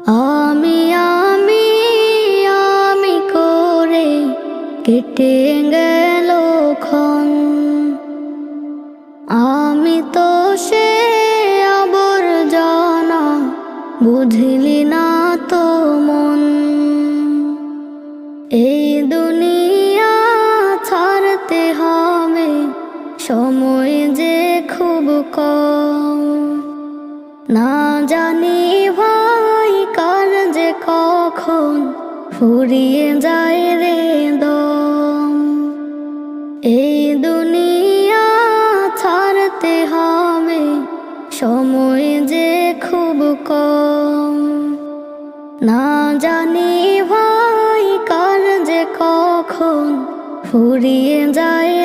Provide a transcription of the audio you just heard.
আমি আমি আমি করে কেটে গেল ক্ষণ। আমি তো সে আবর্জনা, বুঝলি না তো মন। এই দুনিয়া ছাড়তে হবে, সময় যে খুব কম। না জানি ভাই কার যে কখন ফুরিয়ে যায় রে দম। এই দুনিয়া ছাড়তে হবে, সময় যে খুব কম। না জানি ভাই কার যে কখন ফুরিয়ে যায়